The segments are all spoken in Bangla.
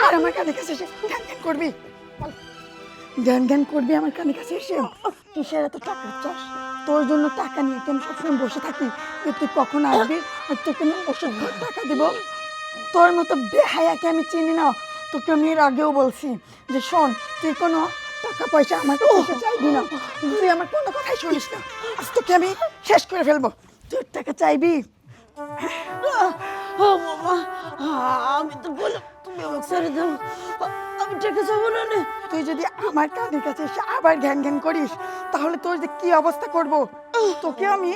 আর আমার কানে কাছে এসে জ্ঞান জ্ঞান করবি, জ্ঞান জ্ঞান করবি আমার কানে কাছে এসে। কিসের এত টাকা চাস? তোর জন্য টাকা নিয়ে কি আমি সবসময় বসে থাকি যে তুই কখন আসবি আর তোকে আমি ওষুধ খাওয়ার টাকা দিব? তোর মতো বেহায়াকে আমি চিনি না। তোকে আমি এর আগেও বলছি যে শোন, তুই কোনো টাকা পয়সা আমার কাছে এসে চাইবি না, তুই আমার কোনো কথাই শুনিস না। আজ তোকে আমি শেষ করে ফেলবো। তোর টাকা চাইবি? ও বাবা, আমি তো বললাম তুমি আমাকে ছেড়ে দাও, আমি টাকা চাবো না নে। তুই যদি আমার কানের কাছে এসে আবার ঘ্যান ঘ্যান করিস তাহলে তোর যে কি অবস্থা করব। তোকে আমি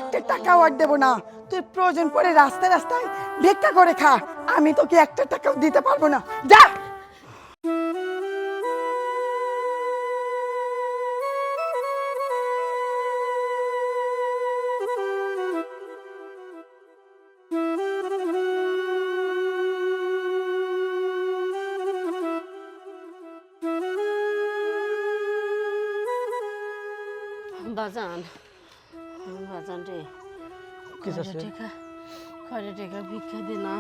একটা টাকাও আর দেবো না। তুই প্রয়োজন পড়ে রাস্তায় রাস্তায় ভিক্ষা করে খা, আমি তোকে একটা টাকাও দিতে পারবো না। যা। বাজান, বাজান রে, কয়টা টাকা ভিক্ষা দে না।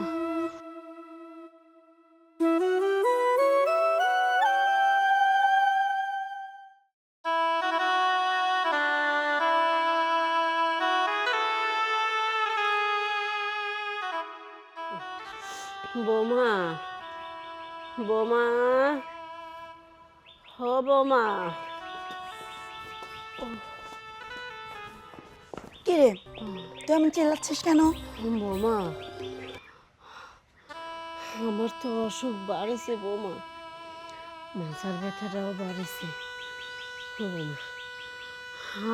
বৌমা, বৌমা, ও বৌমা। কি রে, তুই আমি চিল্লাচ্ছিস কেন? বৌমা, আমার তো অসুখ বাড়েছে বৌমা, মাথার ব্যথাটাও বাড়েছে। ও বৌমা,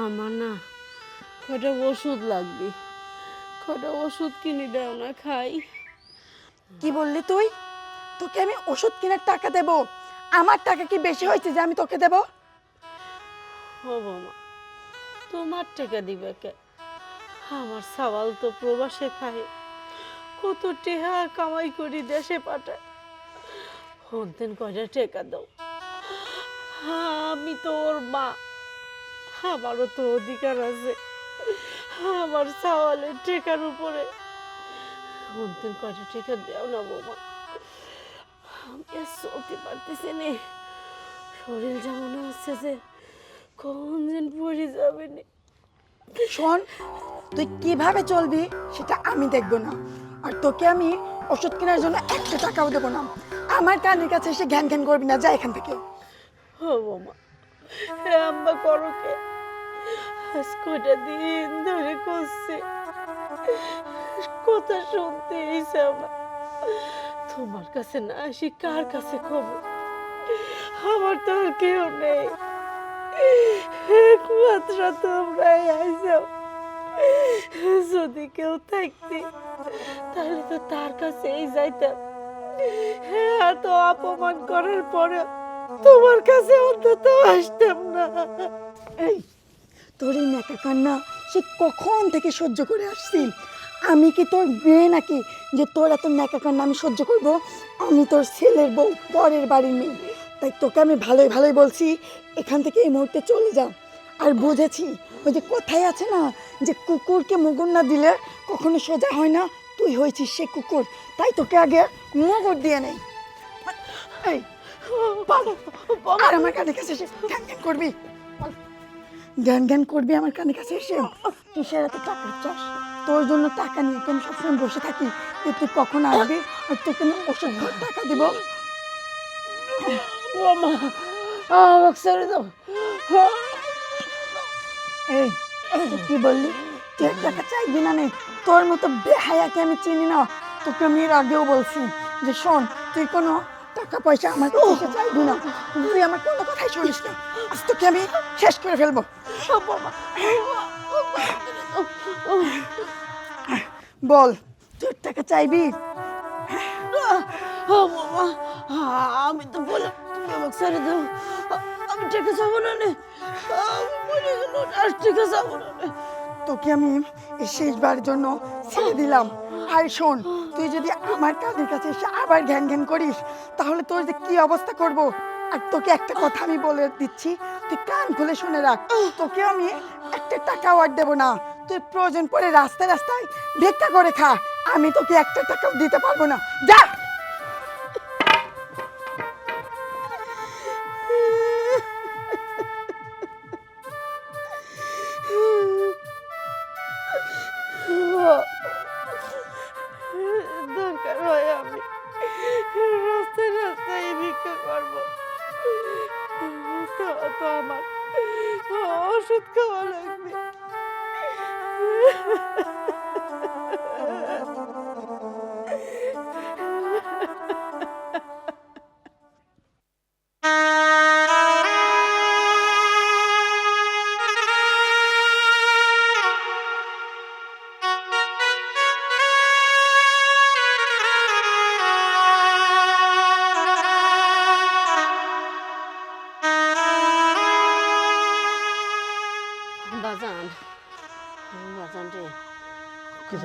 আমার না কয়টা ওষুধ লাগবে, কয়টা ওষুধ কিনে দাও না খাই। কি বললি তুই? তোকে আমি ওষুধ কেনার টাকা দেব? আমার টাকা কি বেশি হয়েছে যে আমি তোকে দেব? ও বৌমা, তোমার টাকা দিবে কে? আমার সওয়াল তো প্রবাসে খায়, কত টেহা কামাই করি দেশে পাঠায়, হনতেন কয়টা টাকা দাও। আমি তো ওর মা, আমারও তো অধিকার আছে আমার সওয়ালের টেকার উপরে। হনতেন কয়টা টাকা দেও না বৌমা, আমি আর চলতে পারতেছি না, শরীর যেমন হচ্ছে যে কোন দিন পড়ে যাবে না। শোন, তুই কিভাবে চলবি সেটা আমি দেখবো না, আর তোকে আমি ওষুধ কেনার জন্য একটা টাকাও দেবো না। আমার কানের কাছে এসে ঘ্যান ঘ্যান করবি না, যা এখান থেকে। ও বাবা, হে আম্মা করো কে? আজ কয়টা দিন ধরে করছে, কথা শুনতে চাও না। তোমার কাছে না আসি কার কাছে খবর? আমার তো আর কেউ নেই, একমাত্র তোমরাই আইসাও। যদি কেউ থাকতে তাহলে তো তার কাছেই যাইতাম। হ্যাঁ, তো অপমান করার পরে তোমার কাছে অন্তত আসতাম না। এই, তোর এই নেকা কান্না সে কখন থেকে সহ্য করে আসছি? আমি কি তোর মেয়ে নাকি যে তোর এত নেকা কান্না আমি সহ্য করব? আমি তোর ছেলের বউ, পরের বাড়ির মেয়ে। তাই তোকে আমি ভালোই ভালোই বলছি, এখান থেকে এই মুহূর্তে চলে যা। আর বুঝেছি, ওই যে কোথায় আছে না, যে কুকুরকে মুগুর না দিলে কখনো সোজা হয় না, তুই হয়েছিস সে কুকুর। তাই তোকে আগে মুগুর দিয়ে নেই। এই, আর আমার কানে কাছে এসে জ্ঞান জ্ঞান করবি, জ্ঞান জ্ঞান করবি আমার কানে কাছে এসে। কিসের এত টাকা চাস? তোর জন্য টাকা নিয়ে কি আমি সবসময় বসে থাকি যে তুই কখন আসবি আর তোকে আমি ওষুধ খাওয়ার টাকা দিব? মামা, আমাকে ছেড়ে দাও। এই, তুই কি বললি? তুই টাকা চাইবি না নে? তোর মতো বেহায়াকে আমি চিনি না। তোকে আমি এর আগেও বলছি যে শোন, তুই কোনো টাকা পয়সা আমার কাছে এসে চাইবি না, তুই আমার কোনো কথাই শুনিস না। আজ তোকে আমি শেষ করে ফেলবো। বল, তোর টাকা চাইবি? ও বাবা, আমি তো বললাম তুমি আমাকে ছেড়ে দাও, আমি টাকা চাবো না নে, আমি মরে গেল আর টাকা চাবো না নে। তোকে আমি এই শেষবার জন্য ছেড়ে দিলাম। আর শোন, তুই যদি আমার কানের কাছে এসে আবার ঘ্যান ঘ্যান করিস তাহলে তোর যে কি অবস্থা করব। আর তোকে একটা কথা আমি বলে দিচ্ছি, তুই কান খুলে শুনে রাখ, তোকে আমি একটা টাকাও আর দেবো না। তুই প্রয়োজন পড়ে রাস্তায় রাস্তায় ভিক্ষা করে খা, আমি তোকে একটা টাকাও দিতে পারবো না। যা।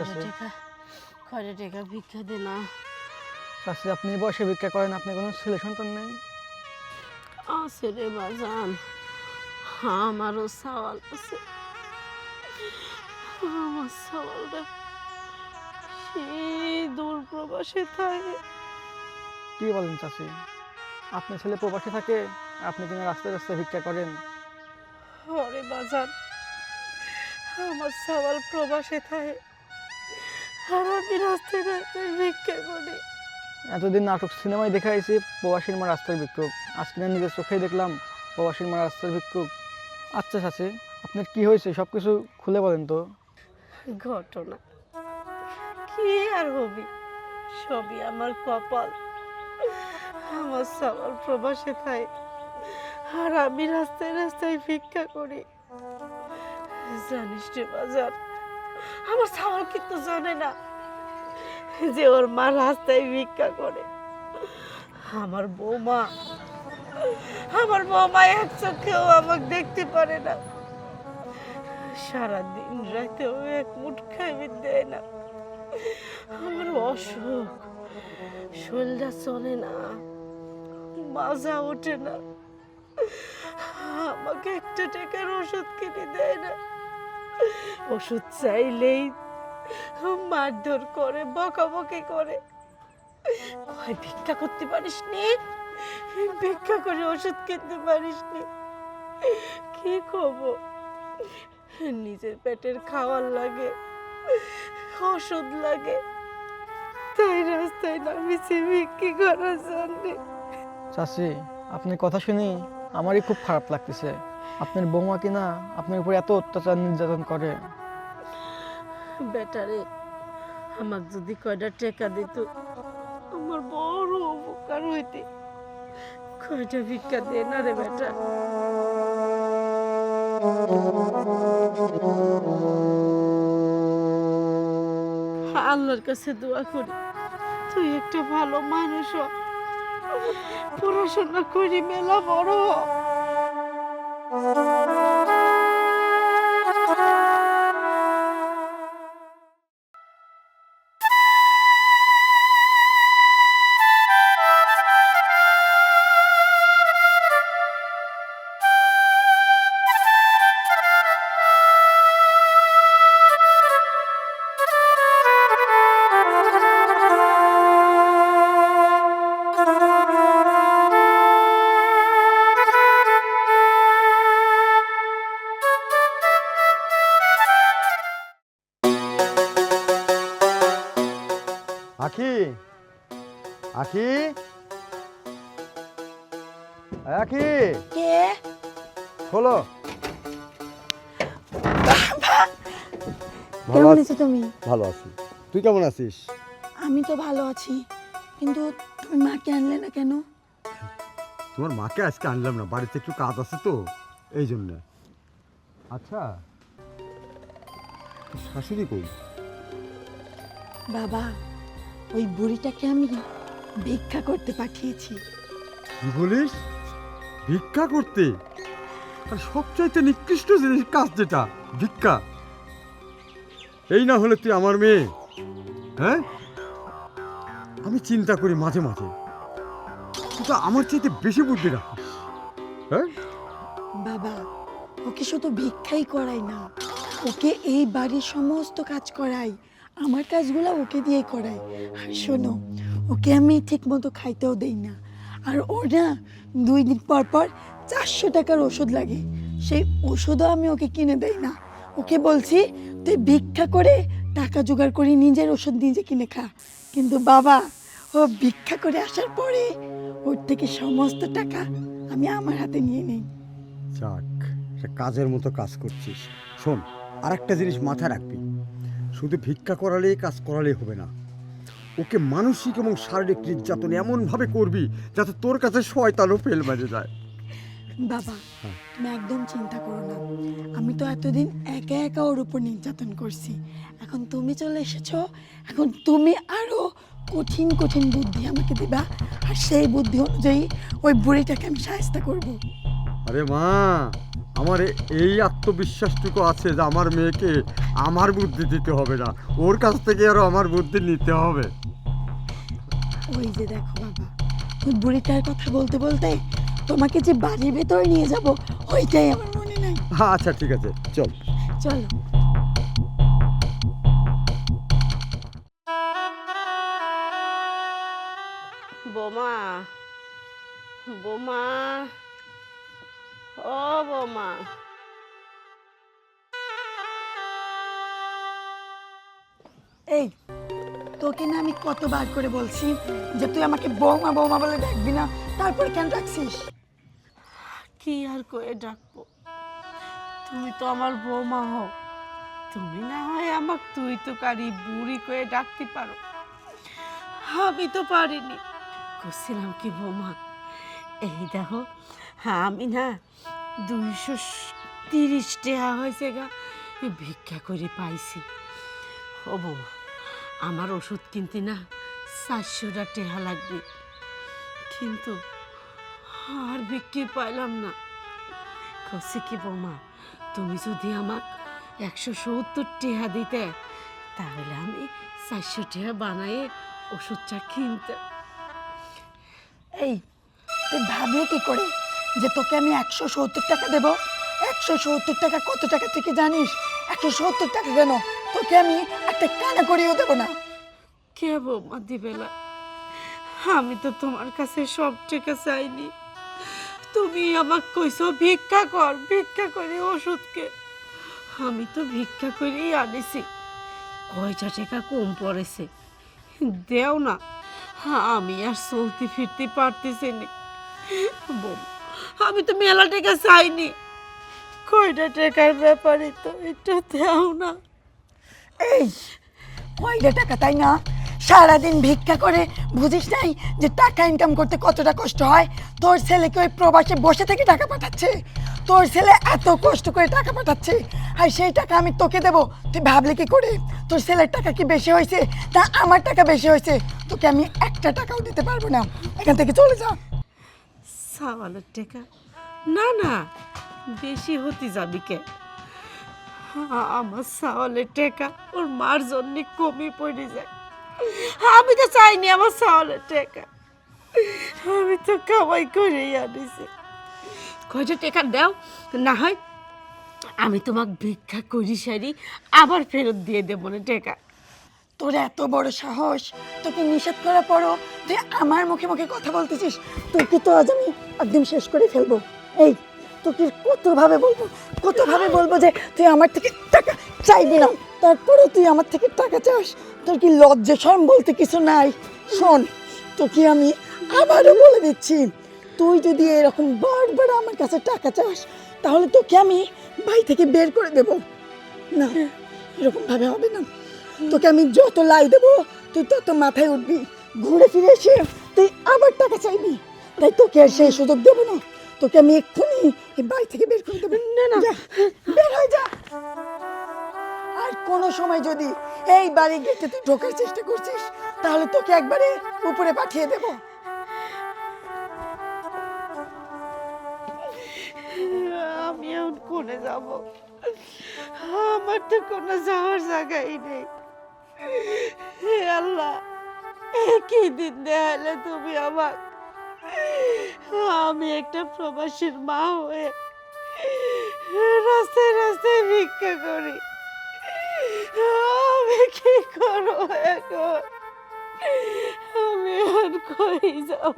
চাচি। কয়টা টাকা ভিক্ষা দে না। চাচি আপনি এই বয়সে ভিক্ষা করেন, আপনি কোনো ছেলে সন্তান নেই? আছে রে বাজান, আমারও সওয়াল আছে। আমার সওয়ালটা সেই দূর প্রবাসে থাকে। কি বলেন চাচি? আপনার ছেলে প্রবাসে থাকে, আপনি কিনা রাস্তায় রাস্তায় ভিক্ষা করেন? ওরে বাজান, আমার সওয়াল প্রবাসে থাকে আর আমি রাস্তায় রাস্তায় ভিক্ষা করি। এতদিন নাটক সিনেমায় দেখাইছি প্রবাসীর মা রাস্তার ভিক্ষুক, আজকে না নিজের চোখেই দেখলাম প্রবাসীর মা রাস্তার ভিক্ষুক। আচ্ছা চাচি, আপনার কি হয়েছে সব কিছু খুলে বলেন তো। ঘটনা কি আর হবি, সবই আমার কপাল। আমার সওয়াল প্রবাসে থাকে আর আমি রাস্তায় রাস্তায় ভিক্ষা করি। জানিস রে বাজার, আমার সওয়াল কিন্তু জানে না যে ওর মা রাস্তায় ভিক্ষা করে। আমার বৌমা এক চোখেও আমাকে দেখতে পারে না, সারাদিন রাতেও এক মুঠ খাইবে দেয় না। আমার অসুখ, শরীরটা চলে না, মাজা ওঠে না, আমাকে একটা টাকার ওষুধ কিনে দেয় না। ওষুধ চাইলেই মারধর করে, বকাবকি করে। কয় ভিক্ষা করতে পারিস নি, ভিক্ষা করে ওষুধ কিনতে পারিস নি। কি করবো, নিজের পেটের খাওয়ার লাগে, ওষুধ লাগে, তাই রাস্তায় নামিছি ভিক্ষি করার জন্য। চাচি আপনার কথা শুনি আমারই খুব খারাপ লাগতেছে। আপনার বৌমা কিনা আপনার উপর এত অত্যাচার নির্যাতন করে। বেটারে, আমাকে যদি কয়টা টাকা দিত আমার বড় উপকার হইতে। কয়টা ভিক্ষা দে না রে বেটা। আল্লাহর কাছে দোয়া করি তুই একটা ভালো মানুষ হ, পড়াশোনা করি মেলা বড় হ। আখি, আখি, আখি, কে? খোলো। ভালো কেমন আছি, আছো তুমি? ভালো আছি। তুই কেমন আছিস? আমি তো ভালো আছি, কিন্তু তুমি মাকে আনলে না কেন? তোমার মাকে আজকে আনলাম না, বাড়িতে একটু কাজ আছে তো এই জন্য। আচ্ছা, তোর শাশুড়ি কই? বাবা, ওই বুড়িটাকে আমি ভিক্ষা করতে পাঠিয়েছি। কি বলিস? ভিক্ষা করতে? আর সবচাইতে নিকৃষ্ট জিনিস কাজ যেটা ভিক্ষা, এই না হলে তুই আমার মেয়ে? হ্যাঁ, আমি চিন্তা করি মাঝে মাঝে তুই তো আমার চাইতে বেশি বুদ্ধি রাখিস। হ্যাঁ, বাবা, ওকে শুধু ভিক্ষাই করাই না, ওকে এই বাড়ির সমস্ত কাজ করাই, আমার কাজগুলো ওকে দিয়েই করাই। আর শোনো, ওকে আমি ঠিক মতো খাইতেও দেই না। আর ওর না 2 দিন পর পর 400 টাকার ওষুধ লাগে, সেই ওষুধও আমি ওকে কিনে দেই না। ওকে বলছি তুই ভিক্ষা করে টাকা জোগাড় করে নিজের ওষুধ নিজে কিনে খা। কিন্তু বাবা, ও ভিক্ষা করে আসার পরে ওর থেকে সমস্ত টাকা আমি আমার হাতে নিয়ে নিই। যাক, সে কাজের মতো কাজ করছিস। শোন, আর একটা জিনিস মাথায় রাখবি, শুধু ভিক্ষা করালেই কাজ করালেই হবে না, ওকে মানসিক এবং শারীরিক নির্যাতন এমনভাবে করবি যাতে তোর কাছে শয়তানও ফেল বাজে যায়। বাবা, হ্যাঁ। তুমি একদম চিন্তা করো না, আমি তো এতদিন একা একা ওর উপর নির্যাতন করছি, এখন তুমি চলে এসেছো, এখন তুমি আরো কঠিন কঠিন বুদ্ধি আমাকে দিবা, আর সেই বুদ্ধি অনুযায়ী ওই বুড়িটাকে আমি সাহায্য করব। আরে মা, আমার এই আত্মবিশ্বাসটুকু আছে যে আমার মেয়েকে আমার বুদ্ধি দিতে হবে না, ওর কাছ থেকে আরও আমার বুদ্ধি নিতে হবে। ওই যে দেখো বাবা, ওই বুড়িটার কথা বলতে বলতে তোমাকে যে বাড়ির ভেতরে নিয়ে যাব ওইটাই আমার মনে নাই। আচ্ছা ঠিক আছে, চল। চলো। বোমা, বোমা, ও বোমা। এই তোকে না আমি কতবার করে বলছি যে তুই আমাকে বৌমা বৌমা বলে ডাকবি না, তারপরে কেন ডাকছিস? কি আর করে ডাকবো, তুমি তো আমার বৌমা হও, তুমি না হয় আমাকে তুই তো কারি বুড়ি করে ডাকতে পারো, আমি তো পারিনি। করছিলাম কি বৌমা, এই দেখো আমি না 230 টাকা হয়েছে গা ভিক্ষা করে পাইছি। ও বৌমা, আমার ওষুধ কিনতে না 400 টাকা লাগবে, কিন্তু আর বিক্রি পাইলাম না। কইছে কি বৌমা, তুমি যদি আমার 170 টাকা দিতে তাহলে আমি 400 টাকা বানায়ে ওষুধটা কিনতে। এই তুই ভাবলি কি করে যে তোকে আমি 170 টাকা দেব? 170 টাকা কত টাকা তুই কি জানিস? 170 টাকা কেন, তোকে আমি একটা কানা করিয়েও দেবো না। কে বৌমা দিবেলা, আমি তো তোমার কাছে সব টাকা চাইনি, তুমি আমাকে কইছো ভিক্ষা কর, ভিক্ষা করে ওষুধকে, আমি তো ভিক্ষা করেই আনিছি। কয়টা টাকা কম পড়েছে দেও না, আমি আর চলতে ফিরতে পারতেছি না। বৌমা, আমি তো মেলা টাকা চাইনি, কয়টা টাকার ব্যাপারে তো একটু দেও না। এই কয়টা টাকা তাই না? সারাদিন ভিক্ষা করে বুঝিস নাই যে টাকা ইনকাম করতে কতটা কষ্ট হয়? তোর ছেলেকে ওই প্রবাসে বসে থেকে টাকা পাঠাচ্ছে, তোর ছেলে এত কষ্ট করে টাকা পাঠাচ্ছে, আর সেই টাকা আমি তোকে দেবো? তুই ভাবলি কি করে? তোর ছেলের টাকা কি বেশি হয়েছে তা আমার টাকা বেশি হয়েছে? তোকে আমি একটা টাকাও দিতে পারবো না, এখান থেকে চলে যা। সাওয়ালের টাকা না না বেশি হতে যাবি কে, আমার সাওয়ালের টাকা ওর মার জন্য কমই পড়ে যায়, আমি তো চাইনি আমার সাওয়ালের টাকা, আমি তো কামাই করেই আনিছি। কয়টা টাকা দাও, না হয় আমি তোমাকে ভিক্ষা করি সারি আবার ফেরত দিয়ে দেবো না টাকা। তোর এত বড় সাহস, তোকে নিষেধ করার পরও তুই আমার মুখে মুখে কথা বলতেছিস? তোকে তো আজ আমি একদম শেষ করে ফেলবো। এই তোকে কতভাবে বলবো, কতভাবে বলবো যে তুই আমার থেকে টাকা চাইবি না, তারপরেও তুই আমার থেকে টাকা চাস? তোর কি লজ্জা শরম বলতে কিছু নাই? শোন, তোকে আমি আবারও বলে দিচ্ছি, তুই যদি এরকম বারবার আমার কাছে টাকা চাস তাহলে তোকে আমি বাড়ি থেকে বের করে দেব। না, এরকম ভাবে হবে না। তোকে আমি যত লাই দেবো তুই তত মাথায় উঠবি, ঘুরে ফিরে এসে তুই আবার টাকা চাইবি, তাই তোকে আর সেই সুযোগ দেবো না। তোকে আমি এক্ষুনি এই বাড়ি থেকে বের করে দেবো। না না, বের হয়ে যা। আর কোনো সময় যদি এই বাড়ি গেটে তুই ঢোকার চেষ্টা করছিস তাহলে তোকে একবারে উপরে পাঠিয়ে দেবো। আমি এখন কোনে যাব, আমার তো কোনো যাওয়ার জায়গাই নেই। হে আল্লাহ, কি দিন দেখালে তুমি আমার, আমি একটা প্রবাসীর মা হয়ে রাস্তায় রাস্তায় ভিক্ষা করি, আমি কি করবো এখন, আমি এখন কই যাব?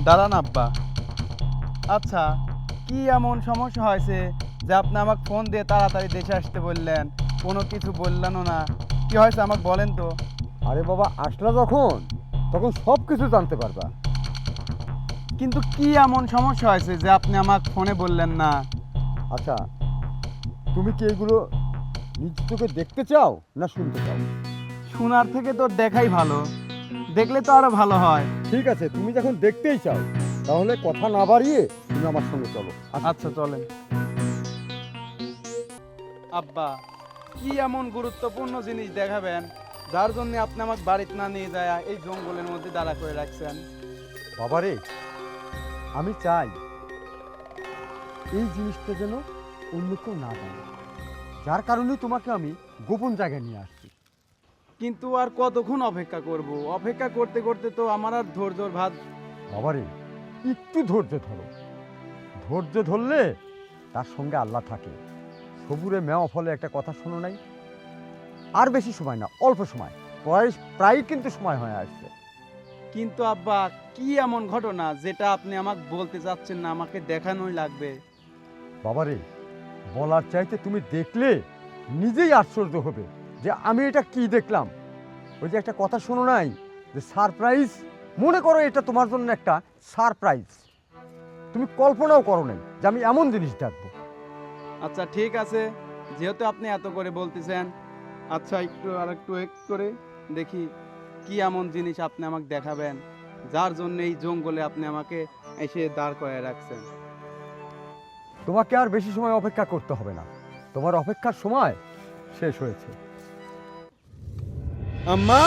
দাঁড়ান আব্বা, আচ্ছা কি এমন সমস্যা হয়েছে যে আপনি আমাকে ফোন দিয়ে তাড়াতাড়ি দেশে আসতে বললেন, কোনো কিছু বললেনও না? কি হয়েছে আমাকে বলেন তো। আরে বাবা, আসলা যখন তখন সব কিছু জানতে পারবা। কিন্তু কি এমন সমস্যা হয়েছে যে আপনি আমাকে ফোনে বললেন না? আচ্ছা, তুমি কি এগুলো নিজ চোখে দেখতে চাও না শুনতে চাও? শোনার থেকে তো দেখাই ভালো, দেখলে তো আরো ভালো হয়। ঠিক আছে, তুমি যখন দেখতেই চাও তাহলে কথা না বাড়িয়ে তুমি আমার সঙ্গে চলো। আচ্ছা চলেন। আব্বা, কি এমন গুরুত্বপূর্ণ জিনিস দেখাবেন যার জন্য আপনি আমাকে বাড়িতে না নিয়ে যায় এই জঙ্গলের মধ্যে দাঁড়া করে রাখছেন? বাবারে, আমি চাই এই জিনিসটা যেন অন্য কেউ না জানে, যার কারণে তোমাকে আমি গোপন জায়গায় নিয়ে আসছি। কিন্তু আর কতক্ষণ অপেক্ষা করব? অপেক্ষা করতে করতে তো আমার আর ধৈর্যর ভাত। বাবারে, একটু ধৈর্য ধরো। ধৈর্য ধরলে তার সঙ্গে আল্লাহ থাকে। সবুরে মেওয়া ফলে একটা কথা শোনো নাই? আর বেশি সময় না, অল্প সময়, প্রায় কিন্তু সময় হয়ে আসছে। কিন্তু আব্বা, কি এমন ঘটনা যেটা আপনি আমাকে বলতে চাচ্ছেন না, আমাকে দেখানোই লাগবে? বাবারে, বলার চাইতে তুমি দেখলে নিজেই আশ্চর্য হবে যে আমি এটা কি দেখলাম। ওই যে একটা কথা শোনো নাই যে সারপ্রাইজ, মনে করো এটা তোমার জন্য একটা সারপ্রাইজ। তুমি কল্পনাও করো নাই যে আমি এমন জিনিস দেখবো। আচ্ছা ঠিক আছে, যেহেতু আপনি এত করে বলতেছেন, আচ্ছা একটু করে দেখি কি এমন জিনিস আপনি আমাকে দেখাবেন যার জন্য এই জঙ্গলে আপনি আমাকে এসে দাঁড় করায় রাখছেন। তোমাকে আর বেশি সময় অপেক্ষা করতে হবে না, তোমার অপেক্ষার সময় শেষ হয়েছে। আম্মা,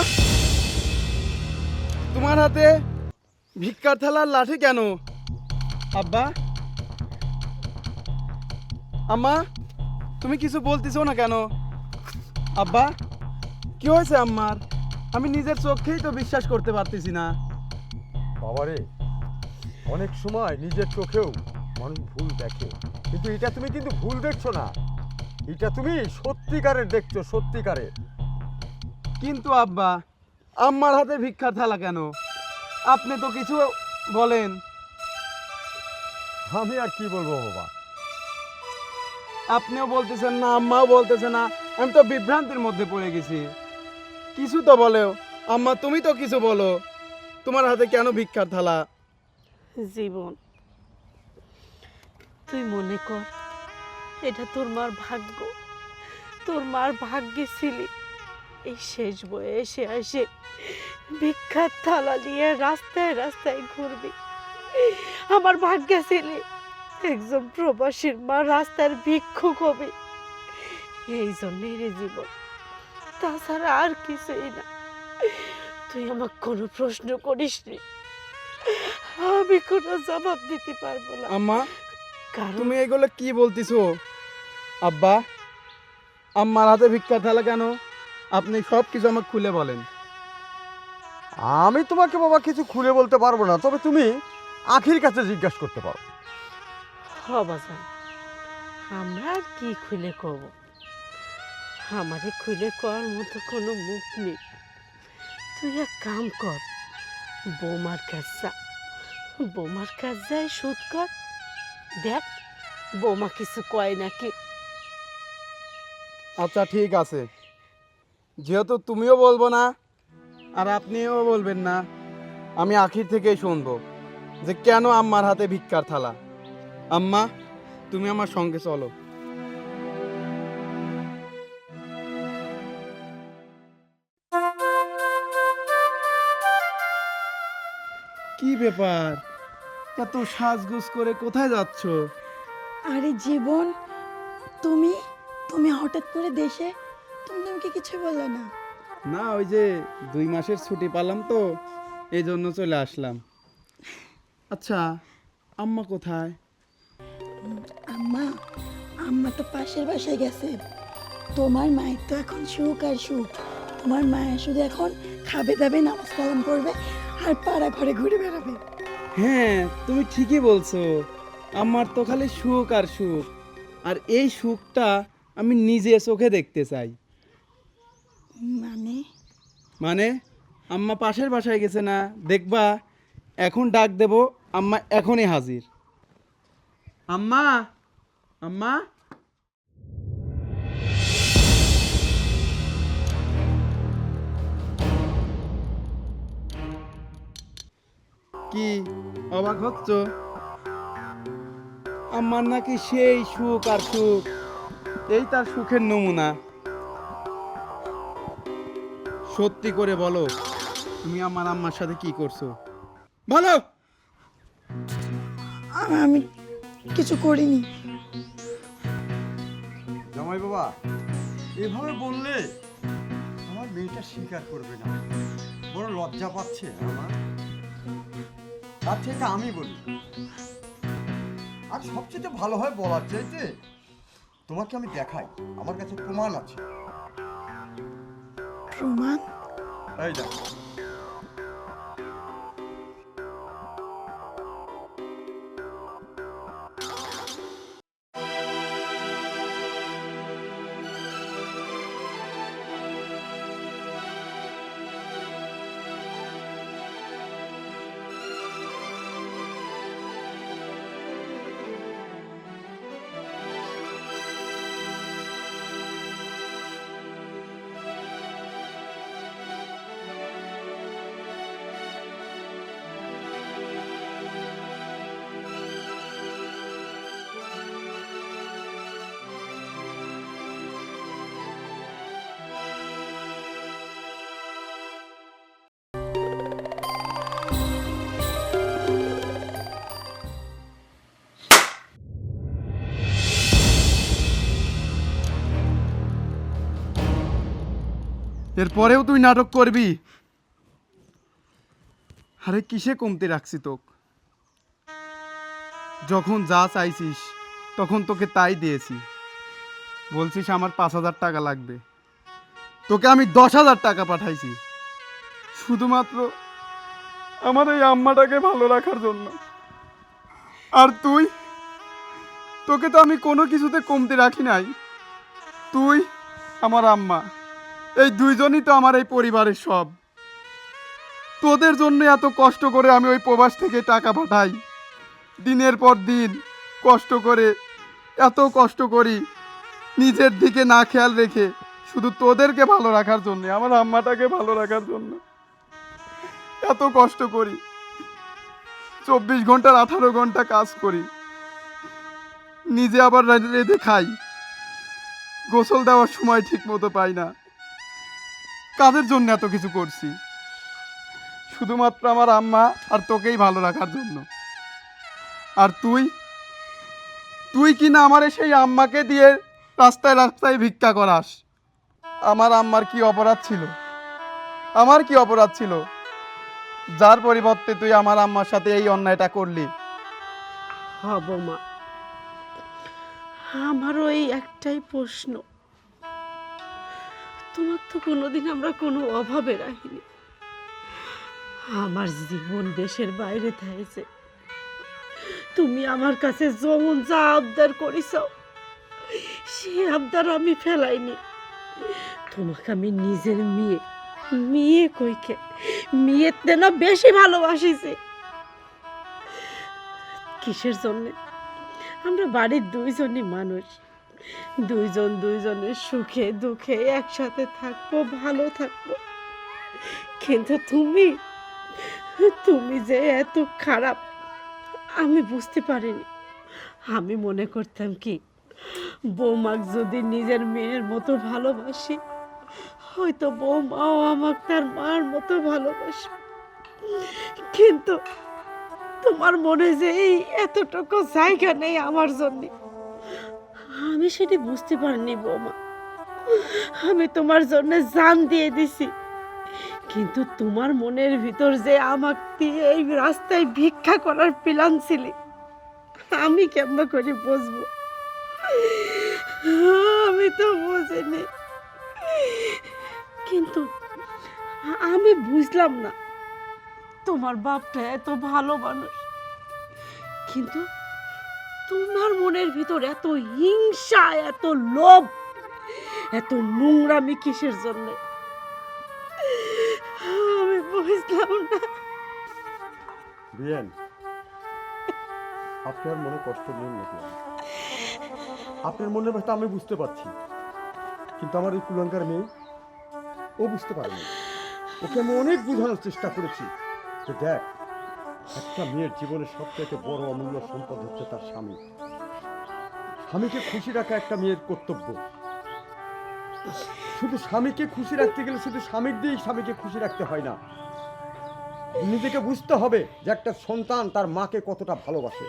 তোমার হাতে ভিক্ষার থালার লাঠি কেন? আব্বা, আম্মা, তুমি কিছু বলতেছো না কেন? আব্বা, কি হয়েছে আম্মার? আমি নিজের চোখেই তো বিশ্বাস করতে পারতেছি না। বাবারে, অনেক সময় নিজের চোখেও মানুষ ভুল দেখে, কিন্তু এটা তুমি কিন্তু ভুল দেখছো না, এটা তুমি সত্যিকারের দেখছো, সত্যিকারের। কিন্তু আব্বা, আম্মার হাতে ভিক্ষার থালা কেন? আপনি তো কিছু বলেন। আমি আর কি বলবো বাবা। আপনিও বলতেছেন না, আম্মাও বলতেছে না, আমি তো বিভ্রান্তির মধ্যে পড়ে গেছি। কিছু তো বলেও। আম্মা, তুমি তো কিছু বলো, তোমার হাতে কেন ভিক্ষার থালা? জীবন, তুই মনে কর এটা তোর মার ভাগ্য। তোর মার ভাগ্যে ছিলি এই শেষ বয়সে এসে ভিক্ষার থালা নিয়ে রাস্তায় রাস্তায় ঘুরবি। আমার ভাগ্যে ছিলি একজন প্রবাসীর মা রাস্তার ভিক্ষুক হবে। এই জন্যই রে জীবন, তাছাড়া আর কিছুই না। তুই আমাকে কোনো প্রশ্ন করিসনি, আমি কোনো জবাব দিতে পারবো না। আম্মা, কারণ তুমি এগুলো কি বলতেছো? আব্বা, আম্মার হাতে ভিক্ষার থালা কেন? আপনি সব কিছু আমাকে খুলে বলেন। আমি তোমাকে বাবা কিছু খুলে বলতে পারবো না, তবে তুমি আখির কাছে জিজ্ঞাসা করতে পারো। বাজান, আমরা আর কি খুলে কব? আমারে খুলে করার মতো কোনো মুখ নেই। তুই এক কাম কর, বৌমার কাজ যা, বৌমার কাজ যাই সুদ কর, দেখ বৌমা কিছু কয় নাকি। আচ্ছা ঠিক আছে, যেহেতু তুমিও বলবো না আর আপনিও বলবেন না, আমি আখির থেকেই শুনবো যে কেন আম্মার হাতে ভিক্ষার থালা। আম্মা, তুমি আমার সঙ্গে চলো। কি ব্যাপার, এত সাজগোজ করে কোথায় যাচ্ছ? আরে জীবন, তুমি তুমি হঠাৎ করে দেশে, তুমি আমাকে কিছু বললে না। না, ওই যে 2 মাসের ছুটি পেলাম তো, এই জন্য চলে আসলাম। আচ্ছা, আম্মা কোথায়? আম্মা আম্মা তো পাশের বাসায় গেছে। তোমার মায়ের তো এখন সুখ আর সুখ। তোমার মায়ের শুধু এখন খাবে দাবে, নামাজ কালাম করবে আর পাড়া ঘরে ঘুরে বেড়াবে। হ্যাঁ, তুমি ঠিকই বলছো, আমার তো খালি সুখ আর সুখ। আর এই সুখটা আমি নিজে চোখে দেখতে চাই। মানে মানে আম্মা পাশের বাসায় গেছে না, দেখবা এখন ডাক দেব, আম্মা এখনই হাজির। আম্মা, আম্মা, কি অবাক হচ্ছ? আমার নাকি সেই সুখ আর সুখ, এই তার সুখের নমুনা। সত্যি করে বলো, তুমি আমার আম্মার সাথে কি করছো? বলো। আমি কিছু করিনি। জামাই বাবা, এভাবে বললে আমার মেয়েটা স্বীকার করবে না, বড় লজ্জা পাচ্ছে আমার। তার থেকে আমি বলি, আর সবচেয়ে ভালো হয় বলার চাইতে তোমাকে আমি দেখাই, আমার কাছে প্রমাণ আছে। প্রমাণ? এই দেখো। এরপরেও তুই নাটক করবি? আরে কিসে কমতি রাখছি তোক? যখন যা চাইছিস তখন তোকে তাই দিয়েছি। বলছিস আমার 5,000 টাকা লাগবে, তোকে আমি 10,000 টাকা পাঠাইছি শুধুমাত্র আমার এই আম্মাটাকে ভালো রাখার জন্য। আর তুই, তোকে তো আমি কোনো কিছুতে কমতি রাখি নাই। তুই, আমার আম্মা, এই দুইজনই তো আমার এই পরিবারের সব। তোদের জন্য এত কষ্ট করে আমি ওই প্রবাস থেকে টাকা পাঠাই, দিনের পর দিন কষ্ট করে, এত কষ্ট করি নিজের দিকে না খেয়াল রেখে, শুধু তোদেরকে ভালো রাখার জন্য, আমার আম্মাটাকে ভালো রাখার জন্য এত কষ্ট করি। 24 ঘন্টার 18 ঘন্টা কাজ করি, নিজে আবার রেঁধে খাই, গোসল দেওয়ার সময় ঠিক মতো পাই না। কাদের জন্য এত কিছু করছি? শুধুমাত্র আমার আম্মা আর তোকেই ভালো রাখার জন্য। আর তুই, তুই কি না আমার সেই আম্মাকে দিয়ে রাস্তায় রাস্তায় ভিক্ষা করাস? আমার আম্মার কি অপরাধ ছিল? আমার কি অপরাধ ছিল যার পরিবর্তে তুই আমার আম্মার সাথে এই অন্যায়টা করলি? হব মা, আমারও এই একটাই প্রশ্ন, তোমার তো কোনোদিন আমরা কোনো অভাবে রাখিনি। আমার জীবন দেশের বাইরে থাইছে, তুমি আমার কাছে যেমন যা আবদার করিস সে আবদার আমি ফেলাইনি। তোমাকে আমি নিজের মেয়ে, মেয়ে কইকে মেয়েতে না বেশি ভালোবাসিছি। কিসের জন্য? আমরা বাড়ির দুইজনই মানুষ, দুইজন দুইজনের সুখে দুঃখে একসাথে থাকবো, ভালো থাকবো। কিন্তু তুমি, তুমি যে এত খারাপ আমি বুঝতে পারিনি। আমি মনে করতাম কি, বৌমাক যদি নিজের মেয়ের মতো ভালোবাসি, হয়তো বৌমাও আমাকে তার মার মতো ভালোবাসে। কিন্তু তোমার মনে যে এই এতটুকু জায়গা নেই আমার জন্য, আমি সেটি বুঝতে পারিনি বৌমা। আমি তোমার জন্য জান দিয়ে দিছি, কিন্তু তোমার মনের ভিতর যে আমাকে দিয়ে এই রাস্তায় ভিক্ষা করার প্ল্যান ছিল, আমি কেমন করে বুঝবো? আমি তো বুঝিনি। কিন্তু আমি বুঝলাম না তোমার বাপটা এত ভালো মানুষ, কিন্তু তোমার মনের ভিতর এত হিংসা, এত লোভ, এত নোংরামি কিসের জন্য আমি বুঝলাম না। বিয়েন, আপনার মনে কষ্ট নেই নাকি? আপনার মনের ব্যথা আমি বুঝতে পারছি, কিন্তু আমার এই কুলঙ্কার মেয়ে, ও বুঝতে পারেনি। ওকে আমি অনেক বোঝানোর চেষ্টা করেছি যে দেখ, একটা মেয়ের জীবনের সবথেকে বড় অমূল্য সম্পদ হচ্ছে তার স্বামী। স্বামীকে খুশি রাখা একটা মেয়ের কর্তব্য। শুধু স্বামীকে খুশি রাখতে গেলে শুধু স্বামীর দিয়েই স্বামীকে খুশি রাখতে হয় না, নিজেকে বুঝতে হবে যে একটা সন্তান তার মাকে কতটা ভালোবাসে।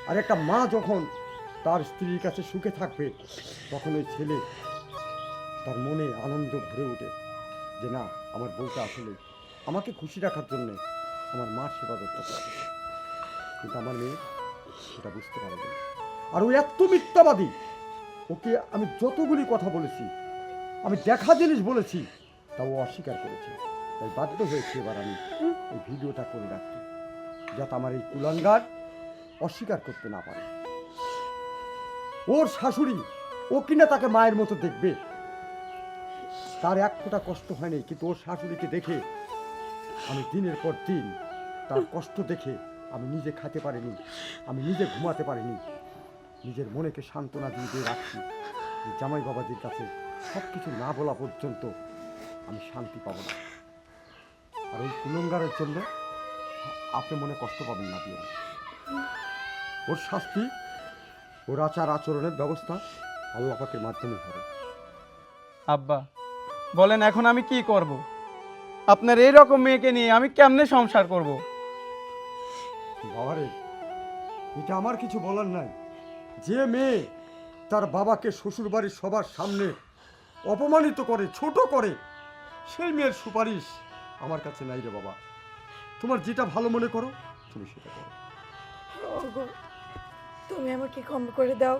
আর একটা মা যখন তার স্ত্রীর কাছে সুখে থাকবে, তখন ওই ছেলে তার মনে আনন্দ ভরে ওঠে যে না, আমার বউটা আসলে আমাকে খুশি রাখার জন্যে আমার মার সেবা করতে পারে। কিন্তু আমার মেয়ে সেটা বুঝতে পারেনি। আর ও এত মিথ্যাবাদী, ওকে আমি যতগুলি কথা বলেছি, আমি দেখা জিনিস বলেছি, তা ও অস্বীকার করেছে। তাই বাধ্য হয়েছে এবার আমি এই ভিডিওটা করে রাখতে, যাতে আমার এই কুলাঙ্গার অস্বীকার করতে না পারে। ওর শাশুড়ি ও কিনা তাকে মায়ের মতো দেখবে, তার এক ফোঁটা কষ্ট হয়নি, কিন্তু ওর শাশুড়িকে দেখে আমি দিনের পর দিন তার কষ্ট দেখে আমি নিজে খেতে পারিনি, আমি নিজে ঘুমাতে পারিনি। নিজের মনেকে সান্ত্বনা দিয়ে দিয়ে রাখছি যে জামাই বাবাজির কাছে সব কিছু না বলা পর্যন্ত আমি শান্তি পাবো না। আর ওই কুলঙ্গারের জন্য আপনি মনে কষ্ট পাবেন না দিয়ে, ওর শাস্তি, ওর আচার আচরণের ব্যবস্থা আল্লাহ পাকের মাধ্যমে হবে। আব্বা বলেন এখন আমি কি করব? আপনার এই রকম মেয়েকে নিয়ে আমি কেমনে সংসার করব? বাবারে, এটা আমার কিছু বলার নাই। যে মেয়ে তার বাবাকে শ্বশুরবাড়ির সবার সামনে অপমানিত করে, ছোট করে, সেই মেয়ের সুপারিশ আমার কাছে নাই রে বাবা। তোমার যেটা ভালো মনে করো তুমি সেটা করো। ওগো, তুমি আমাকে ক্ষমা করে দাও।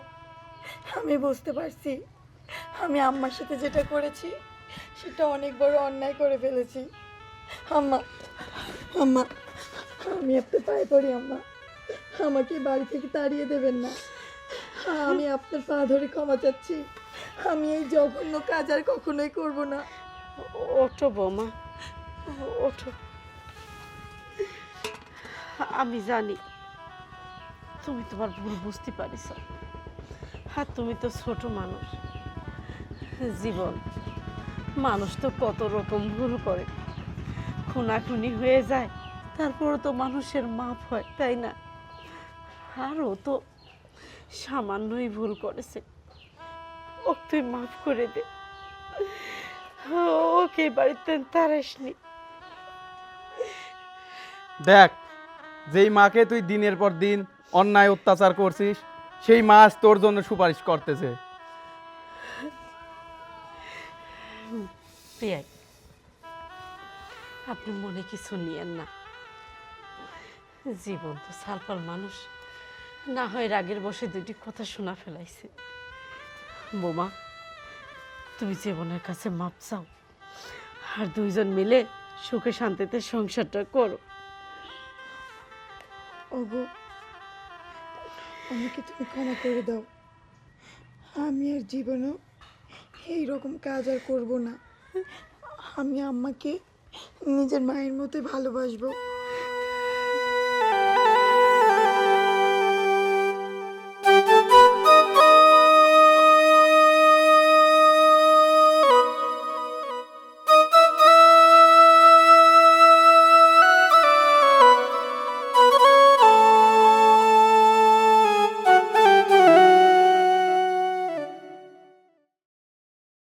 আমি বুঝতে পারছি আমি আম্মার সাথে যেটা করেছি সেটা অনেক বড় অন্যায় করে ফেলেছি। আম্মা, আম্মা, আমি আপনার পায়ে পড়ি আম্মা, আমাকে বাড়ি থেকে তাড়িয়ে দেবেন না। আমি আপনার পা ধরে ক্ষমা চাচ্ছি। আমি এই জঘন্য কাজ আর কখনোই করব না। ওঠো বৌমা, ওঠো। আমি জানি তুমি তোমার ভুল বুঝতে পারিস, আর তুমি তো ছোট মানুষ। জীবন, মানুষ তো কত রকম ভুল করে, খুনাখুনি হয়ে যায়, তারপরও তো মানুষের মাপ হয়, তাই না? আরও তো সামান্যই ভুল করেছে, ওকে তুই মাফ করে দে। ওকে বাড়িতে তারাসনি। দেখ, যেই মাকে তুই দিনের পর দিন অন্যায় অত্যাচার করছিস, সেই মা আজ তোর জন্য সুপারিশ করতেছে। প্রিয়াই, আপনি মনে কিছু নিয়েন না। জীবন তো সালপাল মানুষ, না হয় রাগের বসে দুটি কথা শোনা ফেলাইছে। বোমা, তুমি জীবনের কাছে মাপ চাও, আর দুইজন মিলে সুখে শান্তিতে সংসারটা করো। ওগো, আমাকে তুমি ক্ষমা করে দাও। আমি আর জীবনেও এইরকম কাজ আর করব না। আমি আম্মাকে নিজের মায়ের মতোই ভালোবাসবো।